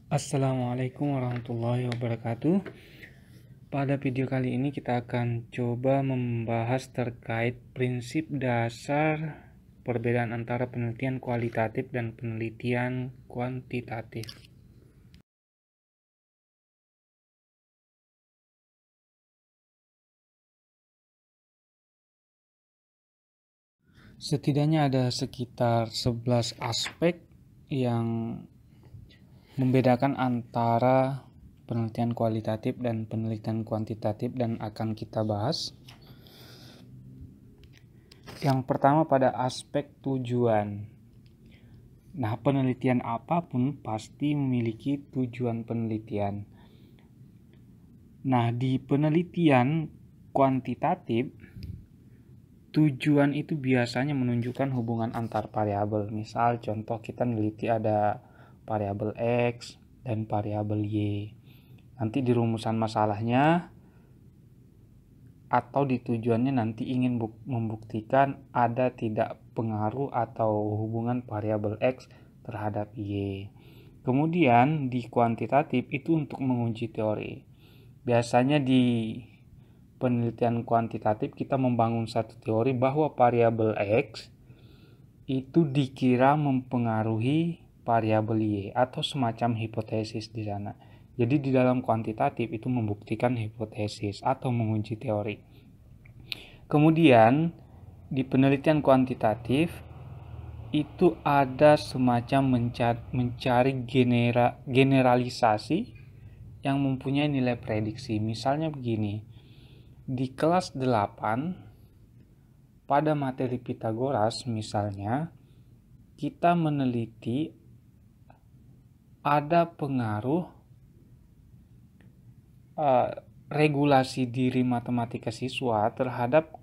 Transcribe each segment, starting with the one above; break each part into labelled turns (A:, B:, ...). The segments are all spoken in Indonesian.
A: Assalamualaikum warahmatullahi wabarakatuh. Pada video kali ini kita akan coba membahas terkait prinsip dasar perbedaan antara penelitian kualitatif dan penelitian kuantitatif. Setidaknya ada sekitar 11 aspek yang membedakan antara penelitian kualitatif dan penelitian kuantitatif dan akan kita bahas. Yang pertama pada aspek tujuan. Nah, penelitian apapun pasti memiliki tujuan penelitian. Nah, di penelitian kuantitatif, tujuan itu biasanya menunjukkan hubungan antar variabel. Misal contoh kita meneliti ada variabel X dan variabel Y. Nanti di rumusan masalahnya atau di tujuannya nanti ingin membuktikan ada tidak pengaruh atau hubungan variabel X terhadap Y. Kemudian di kuantitatif itu untuk menguji teori. Biasanya di penelitian kuantitatif kita membangun satu teori bahwa variabel X itu dikira mempengaruhi variabel Y atau semacam hipotesis di sana. Jadi di dalam kuantitatif itu membuktikan hipotesis atau menguji teori. Kemudian di penelitian kuantitatif itu ada semacam mencari generalisasi yang mempunyai nilai prediksi. Misalnya begini, di kelas 8 pada materi Pitagoras misalnya kita meneliti ada pengaruh regulasi diri matematika siswa terhadap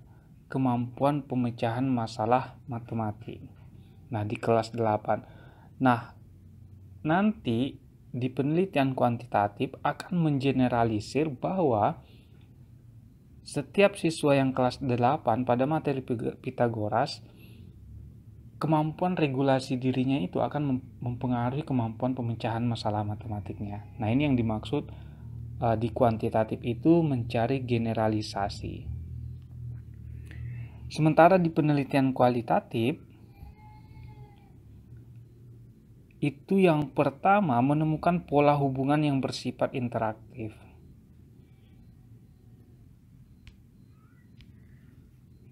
A: kemampuan pemecahan masalah matematik. Nah, di kelas 8. Nah, nanti di penelitian kuantitatif akan mengeneralisir bahwa setiap siswa yang kelas 8 pada materi Pitagoras, kemampuan regulasi dirinya itu akan mempengaruhi kemampuan pemecahan masalah matematiknya. Nah, ini yang dimaksud di kuantitatif itu mencari generalisasi. Sementara di penelitian kualitatif itu yang pertama menemukan pola hubungan yang bersifat interaktif.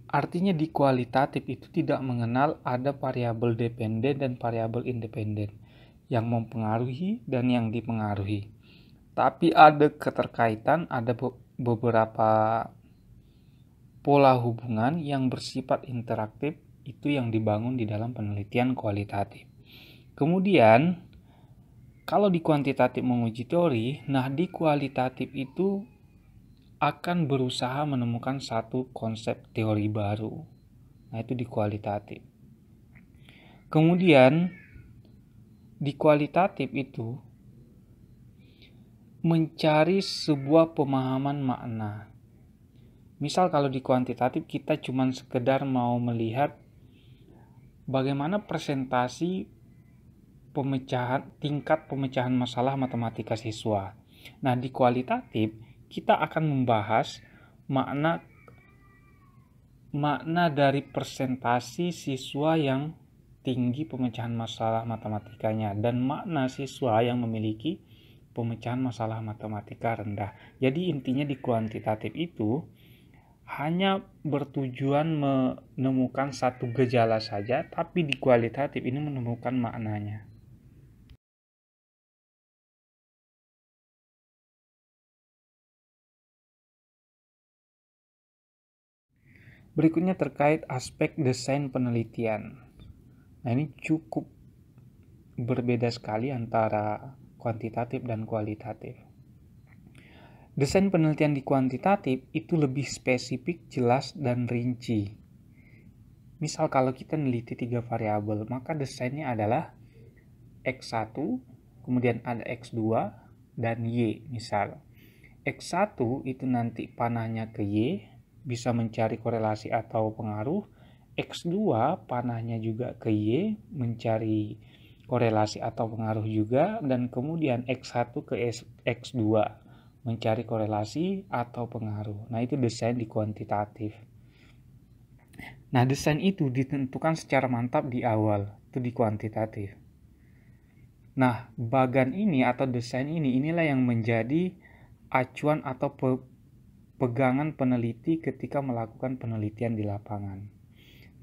A: Artinya di kualitatif itu tidak mengenal ada variabel dependen dan variabel independen yang mempengaruhi dan yang dipengaruhi. Tapi ada keterkaitan, ada beberapa pola hubungan yang bersifat interaktif itu yang dibangun di dalam penelitian kualitatif. Kemudian, kalau di kuantitatif menguji teori, nah di kualitatif itu akan berusaha menemukan satu konsep teori baru. Nah, itu di kualitatif. Kemudian, di kualitatif itu mencari sebuah pemahaman makna. Misal kalau di kuantitatif kita cuma sekedar mau melihat bagaimana presentasi tingkat pemecahan masalah matematika siswa. Nah, di kualitatif kita akan membahas makna dari presentasi siswa yang tinggi pemecahan masalah matematikanya dan makna siswa yang memiliki pemecahan masalah matematika rendah. Jadi intinya di kuantitatif itu hanya bertujuan menemukan satu gejala saja, tapi di kualitatif ini menemukan maknanya. Berikutnya terkait aspek desain penelitian. Nah, ini cukup berbeda sekali antara kuantitatif dan kualitatif. Desain penelitian di kuantitatif itu lebih spesifik, jelas, dan rinci. Misal kalau kita meneliti 3 variabel, maka desainnya adalah X1, kemudian ada X2, dan Y misal. X1 itu nanti panahnya ke Y, bisa mencari korelasi atau pengaruh. X2 panahnya juga ke Y, mencari korelasi atau pengaruh juga, dan kemudian X1 ke X2 mencari korelasi atau pengaruh. Nah, itu desain di kuantitatif. Nah, desain itu ditentukan secara mantap di awal, itu di kuantitatif. Nah, bagan ini atau desain inilah yang menjadi acuan atau pegangan peneliti ketika melakukan penelitian di lapangan.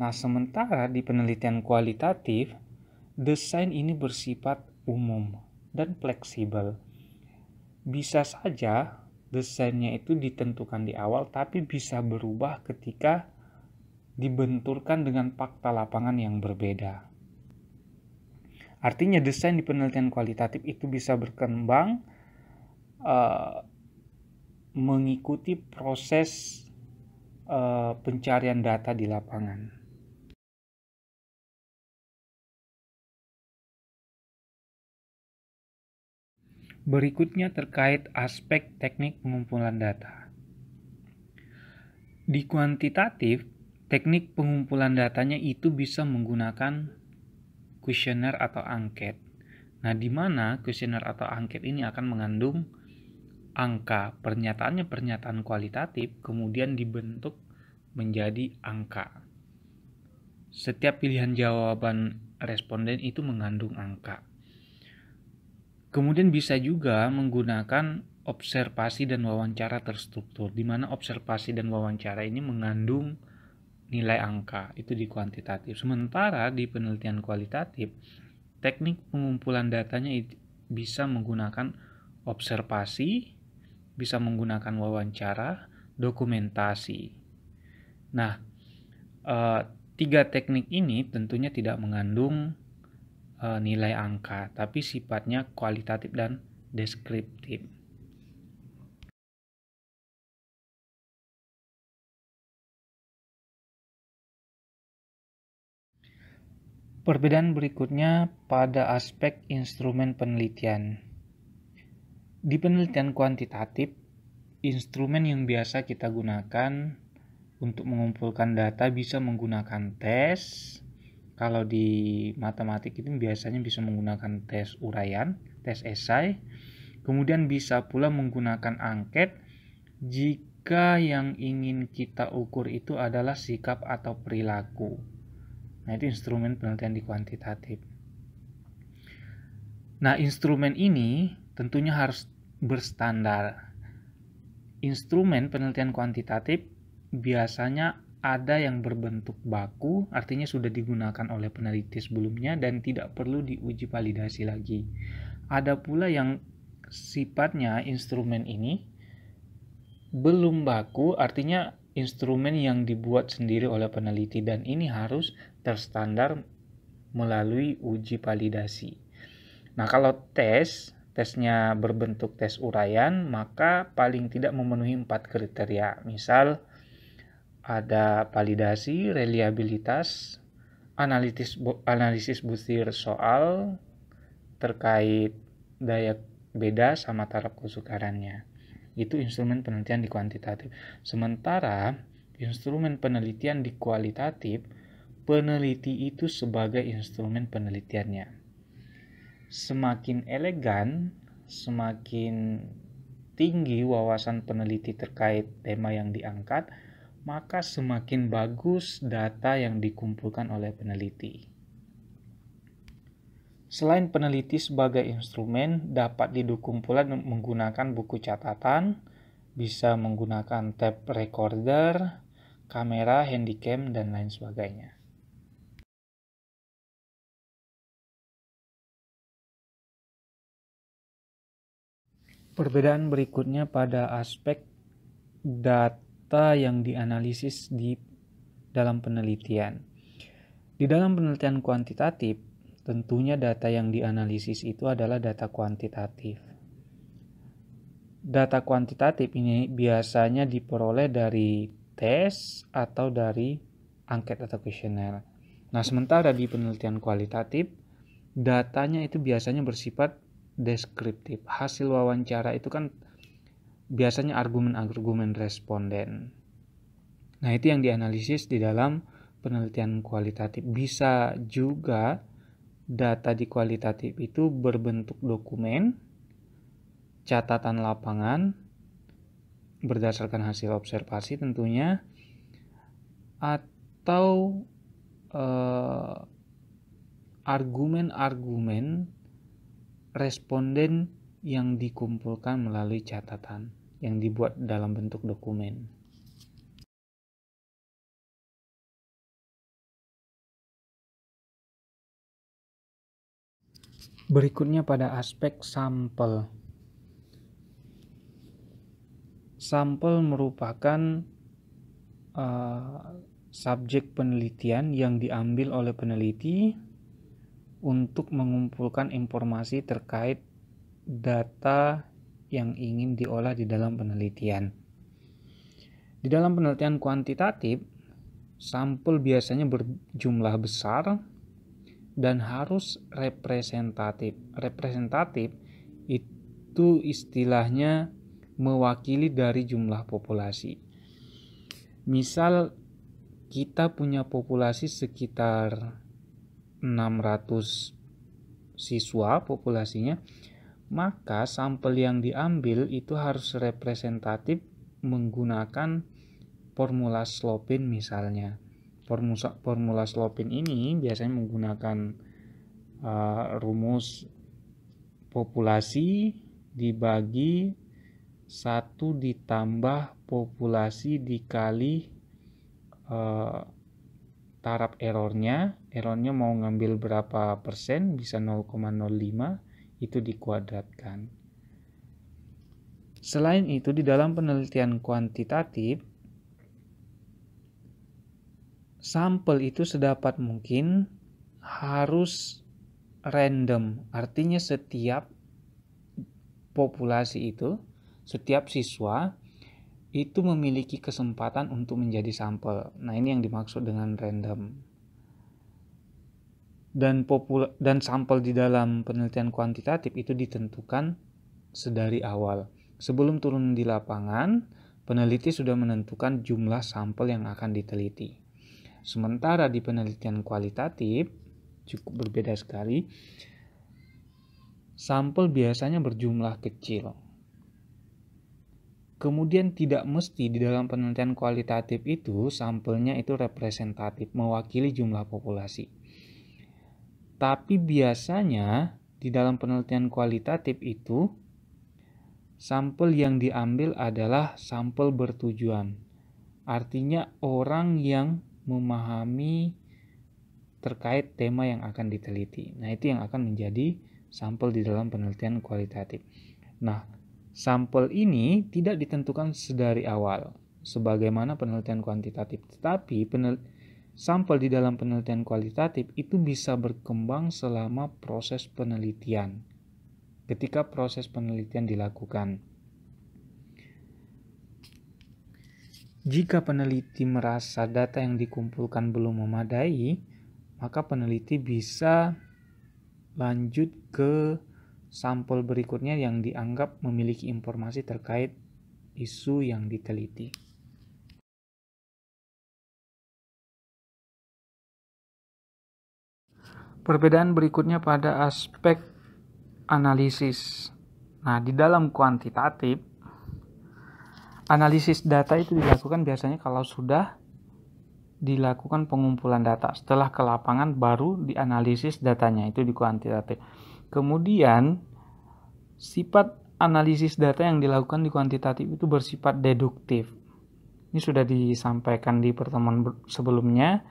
A: Nah, sementara di penelitian kualitatif, desain ini bersifat umum dan fleksibel. Bisa saja desainnya itu ditentukan di awal, tapi bisa berubah ketika dibenturkan dengan fakta lapangan yang berbeda. Artinya desain di penelitian kualitatif itu bisa berkembang mengikuti proses pencarian data di lapangan. Berikutnya terkait aspek teknik pengumpulan data. Di kuantitatif, teknik pengumpulan datanya itu bisa menggunakan kuesioner atau angket. Nah, di mana kuesioner atau angket ini akan mengandung angka. Pernyataan kualitatif kemudian dibentuk menjadi angka. Setiap pilihan jawaban responden itu mengandung angka. Kemudian bisa juga menggunakan observasi dan wawancara terstruktur, di mana observasi dan wawancara ini mengandung nilai angka, itu di kuantitatif. Sementara di penelitian kualitatif, teknik pengumpulan datanya bisa menggunakan observasi, bisa menggunakan wawancara, dokumentasi. Nah, tiga teknik ini tentunya tidak mengandung nilai angka, tapi sifatnya kualitatif dan deskriptif. Perbedaan berikutnya pada aspek instrumen penelitian. Di penelitian kuantitatif, instrumen yang biasa kita gunakan untuk mengumpulkan data bisa menggunakan tes. Kalau di matematik itu biasanya bisa menggunakan tes uraian, tes esai. Kemudian bisa pula menggunakan angket jika yang ingin kita ukur itu adalah sikap atau perilaku. Nah, itu instrumen penelitian di kuantitatif. Nah, instrumen ini tentunya harus berstandar. Instrumen penelitian kuantitatif biasanya ada yang berbentuk baku, artinya sudah digunakan oleh peneliti sebelumnya dan tidak perlu diuji validasi lagi. Ada pula yang sifatnya instrumen ini belum baku, artinya instrumen yang dibuat sendiri oleh peneliti dan ini harus terstandar melalui uji validasi. Nah, kalau tesnya berbentuk tes uraian, maka paling tidak memenuhi 4 kriteria. Misal ada validasi, reliabilitas, analisis butir soal terkait daya beda sama taraf kesukarannya. Itu instrumen penelitian di kuantitatif. Sementara instrumen penelitian di kualitatif, peneliti itu sebagai instrumen penelitiannya. Semakin elegan, semakin tinggi wawasan peneliti terkait tema yang diangkat, maka semakin bagus data yang dikumpulkan oleh peneliti. Selain peneliti sebagai instrumen, dapat didukung pula menggunakan buku catatan, bisa menggunakan tape recorder, kamera, handycam, dan lain sebagainya. Perbedaan berikutnya pada aspek data yang dianalisis di dalam penelitian. Di dalam penelitian kuantitatif, tentunya data yang dianalisis itu adalah data kuantitatif. Data kuantitatif ini biasanya diperoleh dari tes atau dari angket atau kuesioner. Nah, sementara di penelitian kualitatif, datanya itu biasanya bersifat deskriptif. Hasil wawancara itu kan biasanya argumen-argumen responden. Nah, itu yang dianalisis di dalam penelitian kualitatif. Bisa juga data di kualitatif itu berbentuk dokumen, catatan lapangan, berdasarkan hasil observasi tentunya, atau argumen-argumen responden yang dikumpulkan melalui catatan yang dibuat dalam bentuk dokumen. Berikutnya pada aspek sampel. Sampel merupakan subjek penelitian yang diambil oleh peneliti untuk mengumpulkan informasi terkait data yang ingin diolah di dalam penelitian. Di dalam penelitian kuantitatif, sampel biasanya berjumlah besar dan harus representatif. Representatif itu istilahnya mewakili dari jumlah populasi. Misal kita punya populasi sekitar 600 siswa populasinya, maka sampel yang diambil itu harus representatif menggunakan formula Slopin misalnya. Formula Slopin ini biasanya menggunakan rumus populasi dibagi 1 ditambah populasi dikali taraf errornya mau ngambil berapa persen, bisa 0,05, itu dikuadratkan. Selain itu, di dalam penelitian kuantitatif, sampel itu sedapat mungkin harus random, artinya setiap populasi itu, setiap siswa itu memiliki kesempatan untuk menjadi sampel. Nah, ini yang dimaksud dengan random. Dan sampel di dalam penelitian kuantitatif itu ditentukan sedari awal. Sebelum turun di lapangan, peneliti sudah menentukan jumlah sampel yang akan diteliti. Sementara di penelitian kualitatif cukup berbeda sekali. Sampel biasanya berjumlah kecil. Kemudian tidak mesti di dalam penelitian kualitatif itu sampelnya itu representatif, mewakili jumlah populasi. Tapi biasanya di dalam penelitian kualitatif itu sampel yang diambil adalah sampel bertujuan. Artinya orang yang memahami terkait tema yang akan diteliti. Nah, itu yang akan menjadi sampel di dalam penelitian kualitatif. Nah, sampel ini tidak ditentukan sedari awal sebagaimana penelitian kuantitatif, tetapi sampel di dalam penelitian kualitatif itu bisa berkembang selama proses penelitian. Ketika proses penelitian dilakukan, jika peneliti merasa data yang dikumpulkan belum memadai, maka peneliti bisa lanjut ke sampel berikutnya yang dianggap memiliki informasi terkait isu yang diteliti. Perbedaan berikutnya pada aspek analisis. Nah, di dalam kuantitatif, analisis data itu dilakukan biasanya kalau sudah dilakukan pengumpulan data. Setelah ke lapangan baru dianalisis datanya, itu di kuantitatif. Kemudian sifat analisis data yang dilakukan di kuantitatif itu bersifat deduktif. Ini sudah disampaikan di pertemuan sebelumnya.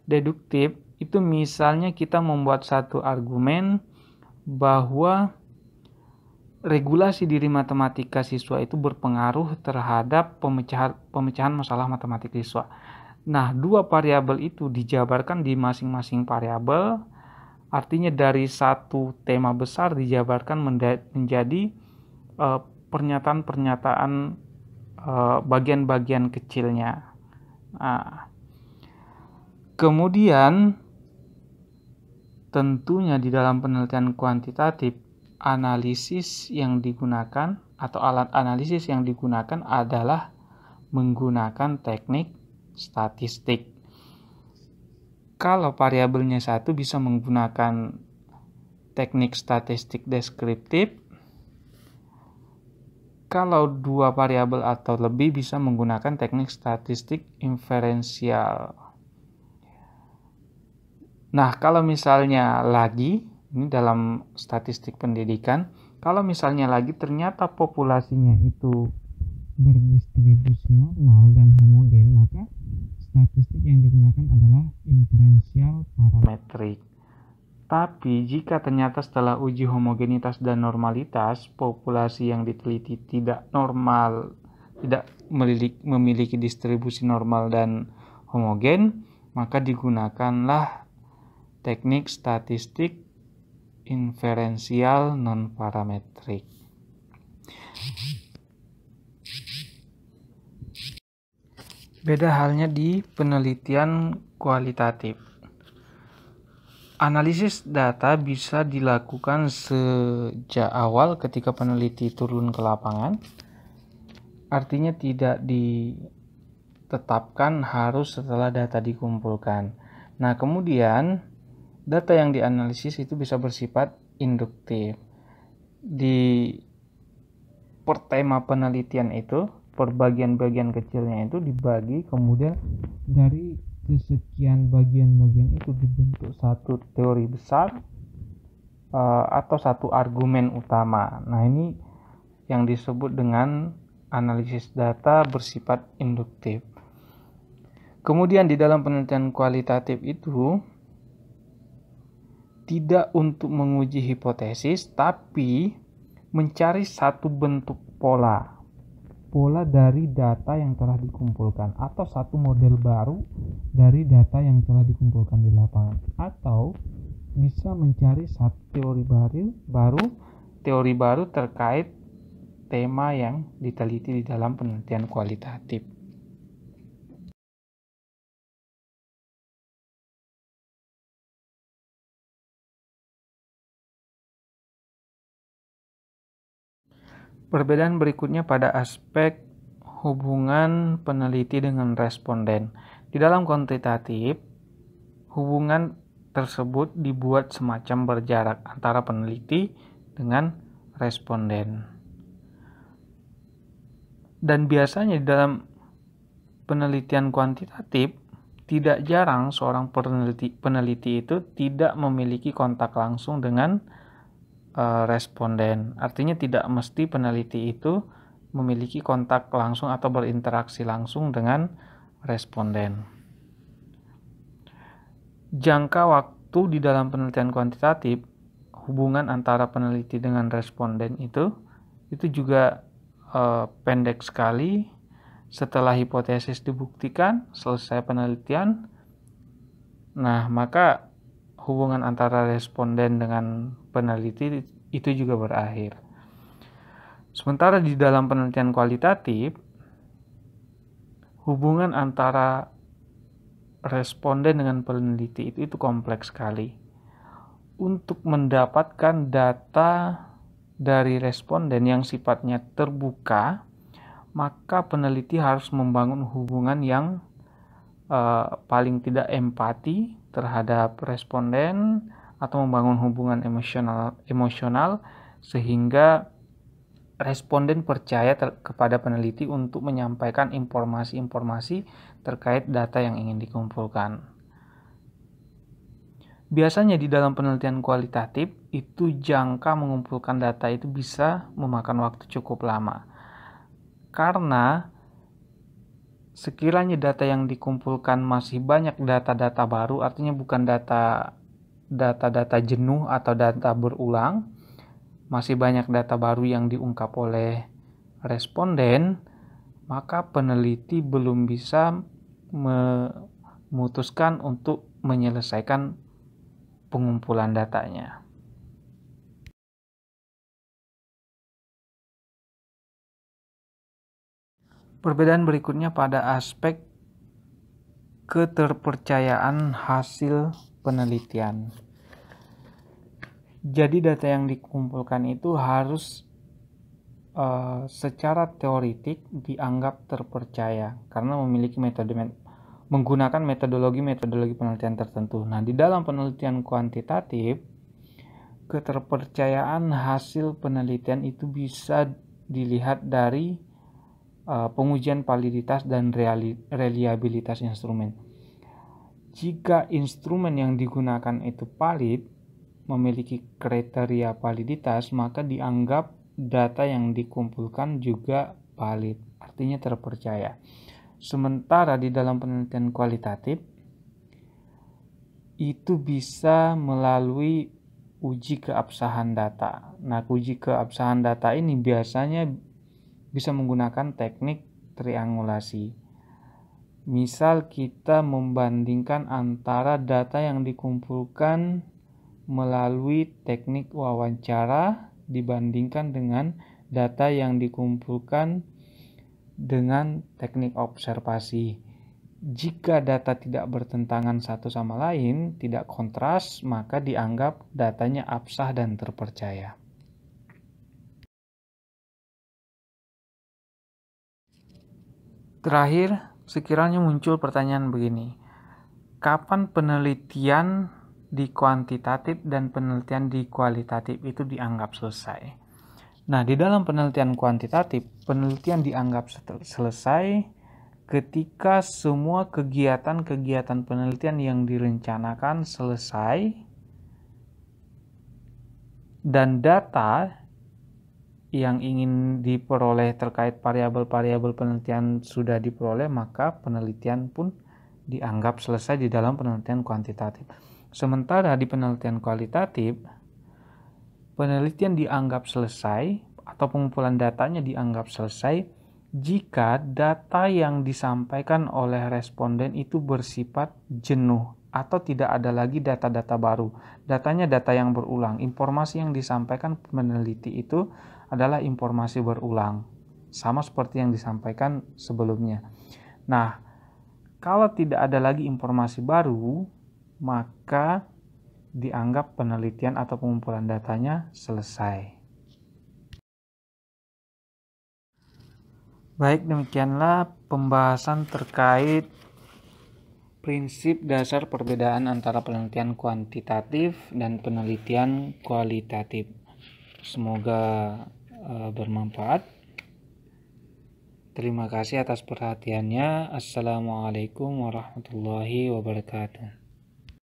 A: Deduktif itu misalnya kita membuat satu argumen bahwa regulasi diri matematika siswa itu berpengaruh terhadap pemecahan masalah matematik siswa. Nah, dua variabel itu dijabarkan di masing-masing variabel. Artinya dari satu tema besar dijabarkan menjadi pernyataan-pernyataan bagian-bagian kecilnya. Nah, kemudian tentunya di dalam penelitian kuantitatif, analisis yang digunakan atau alat analisis yang digunakan adalah menggunakan teknik statistik. Kalau variabelnya satu bisa menggunakan teknik statistik deskriptif. Kalau dua variabel atau lebih bisa menggunakan teknik statistik inferensial. Nah, kalau misalnya lagi, ini dalam statistik pendidikan, kalau misalnya lagi ternyata populasinya itu berdistribusi normal dan homogen, maka statistik yang digunakan adalah inferensial parametrik. Tapi jika ternyata setelah uji homogenitas dan normalitas, populasi yang diteliti tidak normal, tidak memiliki distribusi normal dan homogen, maka digunakanlah teknik statistik inferensial non-parametrik. Beda halnya di penelitian kualitatif. Analisis data bisa dilakukan sejak awal ketika peneliti turun ke lapangan. Artinya tidak ditetapkan harus setelah data dikumpulkan. Nah, kemudian data yang dianalisis itu bisa bersifat induktif. Di per tema penelitian itu, per bagian-bagian kecilnya itu dibagi, kemudian dari kesekian bagian-bagian itu dibentuk satu teori besar atau satu argumen utama. Nah, ini yang disebut dengan analisis data bersifat induktif. Kemudian di dalam penelitian kualitatif itu tidak untuk menguji hipotesis, tapi mencari satu bentuk pola dari data yang telah dikumpulkan, atau satu model baru dari data yang telah dikumpulkan di lapangan, atau bisa mencari satu teori baru terkait tema yang diteliti di dalam penelitian kualitatif. Perbedaan berikutnya pada aspek hubungan peneliti dengan responden. Di dalam kuantitatif, hubungan tersebut dibuat semacam berjarak antara peneliti dengan responden. Dan biasanya di dalam penelitian kuantitatif, tidak jarang seorang peneliti itu tidak memiliki kontak langsung dengan responden. Artinya tidak mesti peneliti itu memiliki kontak langsung atau berinteraksi langsung dengan responden. Jangka waktu di dalam penelitian kuantitatif, hubungan antara peneliti dengan responden itu juga pendek sekali. Setelah hipotesis dibuktikan, selesai penelitian, nah maka hubungan antara responden dengan peneliti itu juga berakhir. Sementara di dalam penelitian kualitatif, hubungan antara responden dengan peneliti itu kompleks sekali. Untuk mendapatkan data dari responden yang sifatnya terbuka, maka peneliti harus membangun hubungan yang paling tidak empati terhadap responden, atau membangun hubungan emosional sehingga responden percaya kepada peneliti untuk menyampaikan informasi-informasi terkait data yang ingin dikumpulkan. Biasanya di dalam penelitian kualitatif itu jangka mengumpulkan data itu bisa memakan waktu cukup lama. Karena sekiranya data yang dikumpulkan masih banyak data-data baru, artinya bukan data jenuh atau data berulang, masih banyak data baru yang diungkap oleh responden, maka peneliti belum bisa memutuskan untuk menyelesaikan pengumpulan datanya. Perbedaan berikutnya pada aspek keterpercayaan hasil penelitian. Jadi data yang dikumpulkan itu harus secara teoritik dianggap terpercaya karena memiliki metodologi penelitian tertentu. Nah, di dalam penelitian kuantitatif keterpercayaan hasil penelitian itu bisa dilihat dari pengujian validitas dan reliabilitas instrumen. Jika instrumen yang digunakan itu valid, memiliki kriteria validitas, maka dianggap data yang dikumpulkan juga valid, artinya terpercaya. Sementara di dalam penelitian kualitatif, itu bisa melalui uji keabsahan data. Nah, uji keabsahan data ini biasanya bisa menggunakan teknik triangulasi. Misal kita membandingkan antara data yang dikumpulkan melalui teknik wawancara dibandingkan dengan data yang dikumpulkan dengan teknik observasi. Jika data tidak bertentangan satu sama lain, tidak kontras, maka dianggap datanya absah dan terpercaya. Terakhir, sekiranya muncul pertanyaan begini, kapan penelitian di kuantitatif dan penelitian di kualitatif itu dianggap selesai? Nah, di dalam penelitian kuantitatif, penelitian dianggap selesai ketika semua kegiatan-kegiatan penelitian yang direncanakan selesai dan data yang ingin diperoleh terkait variabel-variabel penelitian sudah diperoleh, maka penelitian pun dianggap selesai di dalam penelitian kuantitatif. Sementara di penelitian kualitatif, penelitian dianggap selesai atau pengumpulan datanya dianggap selesai jika data yang disampaikan oleh responden itu bersifat jenuh atau tidak ada lagi data-data baru. Datanya data yang berulang. Informasi yang disampaikan peneliti itu adalah informasi berulang, sama seperti yang disampaikan sebelumnya. Nah, kalau tidak ada lagi informasi baru, maka dianggap penelitian atau pengumpulan datanya selesai. Baik, demikianlah pembahasan terkait prinsip dasar perbedaan antara penelitian kuantitatif dan penelitian kualitatif. Semoga bermanfaat. Terima kasih atas perhatiannya. Assalamualaikum warahmatullahi wabarakatuh.